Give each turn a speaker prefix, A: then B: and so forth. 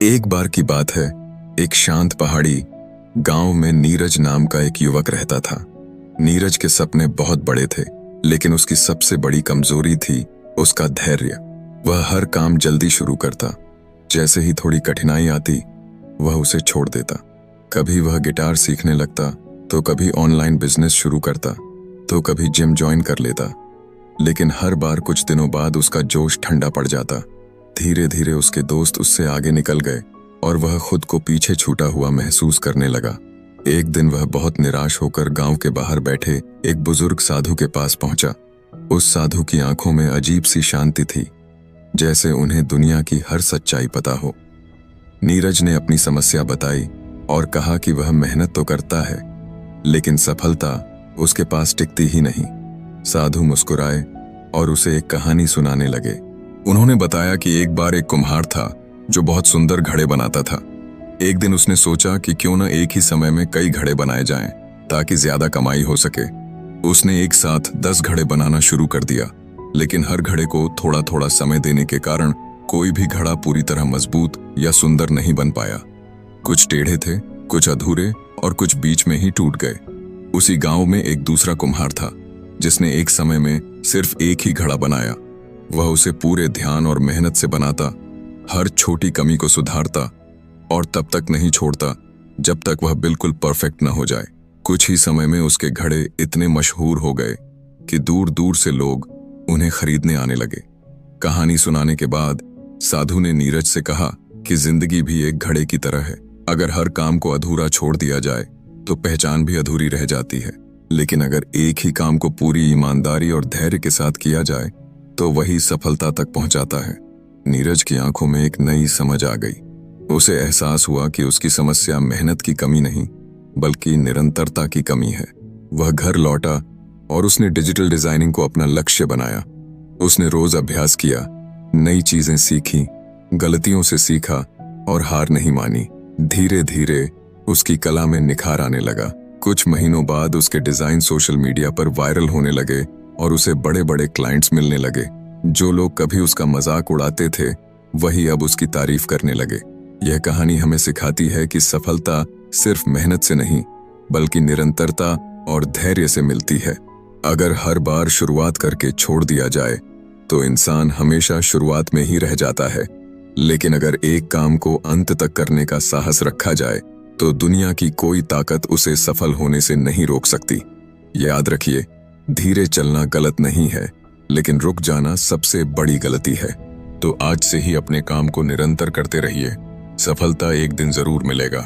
A: एक बार की बात है, एक शांत पहाड़ी गांव में नीरज नाम का एक युवक रहता था। नीरज के सपने बहुत बड़े थे, लेकिन उसकी सबसे बड़ी कमजोरी थी उसका धैर्य। वह हर काम जल्दी शुरू करता, जैसे ही थोड़ी कठिनाई आती वह उसे छोड़ देता। कभी वह गिटार सीखने लगता, तो कभी ऑनलाइन बिजनेस शुरू करता, तो कभी जिम ज्वाइन कर लेता। लेकिन हर बार कुछ दिनों बाद उसका जोश ठंडा पड़ जाता। धीरे धीरे उसके दोस्त उससे आगे निकल गए और वह खुद को पीछे छूटा हुआ महसूस करने लगा। एक दिन वह बहुत निराश होकर गांव के बाहर बैठे एक बुजुर्ग साधु के पास पहुंचा। उस साधु की आंखों में अजीब सी शांति थी, जैसे उन्हें दुनिया की हर सच्चाई पता हो। नीरज ने अपनी समस्या बताई और कहा कि वह मेहनत तो करता है, लेकिन सफलता उसके पास टिकती ही नहीं। साधु मुस्कुराए और उसे एक कहानी सुनाने लगे। उन्होंने बताया कि एक बार एक कुम्हार था जो बहुत सुंदर घड़े बनाता था। एक दिन उसने सोचा कि क्यों न एक ही समय में कई घड़े बनाए जाएं, ताकि ज्यादा कमाई हो सके। उसने एक साथ 10 घड़े बनाना शुरू कर दिया, लेकिन हर घड़े को थोड़ा थोड़ा समय देने के कारण कोई भी घड़ा पूरी तरह मजबूत या सुंदर नहीं बन पाया। कुछ टेढ़े थे, कुछ अधूरे और कुछ बीच में ही टूट गए। उसी गांव में एक दूसरा कुम्हार था जिसने एक समय में सिर्फ एक ही घड़ा बनाया। वह उसे पूरे ध्यान और मेहनत से बनाता, हर छोटी कमी को सुधारता और तब तक नहीं छोड़ता जब तक वह बिल्कुल परफेक्ट न हो जाए। कुछ ही समय में उसके घड़े इतने मशहूर हो गए कि दूर दूर से लोग उन्हें खरीदने आने लगे। कहानी सुनाने के बाद साधु ने नीरज से कहा कि जिंदगी भी एक घड़े की तरह है। अगर हर काम को अधूरा छोड़ दिया जाए तो पहचान भी अधूरी रह जाती है, लेकिन अगर एक ही काम को पूरी ईमानदारी और धैर्य के साथ किया जाए तो वही सफलता तक पहुंचाता है। नीरज की आंखों में एक नई समझ आ गई। उसे एहसास हुआ कि उसकी समस्या मेहनत की कमी नहीं, बल्कि निरंतरता की कमी है। वह घर लौटा और उसने डिजिटल डिजाइनिंग को अपना लक्ष्य बनाया। उसने रोज अभ्यास किया, नई चीजें सीखी, गलतियों से सीखा और हार नहीं मानी। धीरे धीरे उसकी कला में निखार आने लगा। कुछ महीनों बाद उसके डिजाइन सोशल मीडिया पर वायरल होने लगे और उसे बड़े बड़े क्लाइंट्स मिलने लगे। जो लोग कभी उसका मजाक उड़ाते थे, वही अब उसकी तारीफ करने लगे। यह कहानी हमें सिखाती है कि सफलता सिर्फ मेहनत से नहीं, बल्कि निरंतरता और धैर्य से मिलती है। अगर हर बार शुरुआत करके छोड़ दिया जाए तो इंसान हमेशा शुरुआत में ही रह जाता है, लेकिन अगर एक काम को अंत तक करने का साहस रखा जाए तो दुनिया की कोई ताकत उसे सफल होने से नहीं रोक सकती। याद रखिए, धीरे चलना गलत नहीं है, लेकिन रुक जाना सबसे बड़ी गलती है। तो आज से ही अपने काम को निरंतर करते रहिए, सफलता एक दिन जरूर मिलेगा।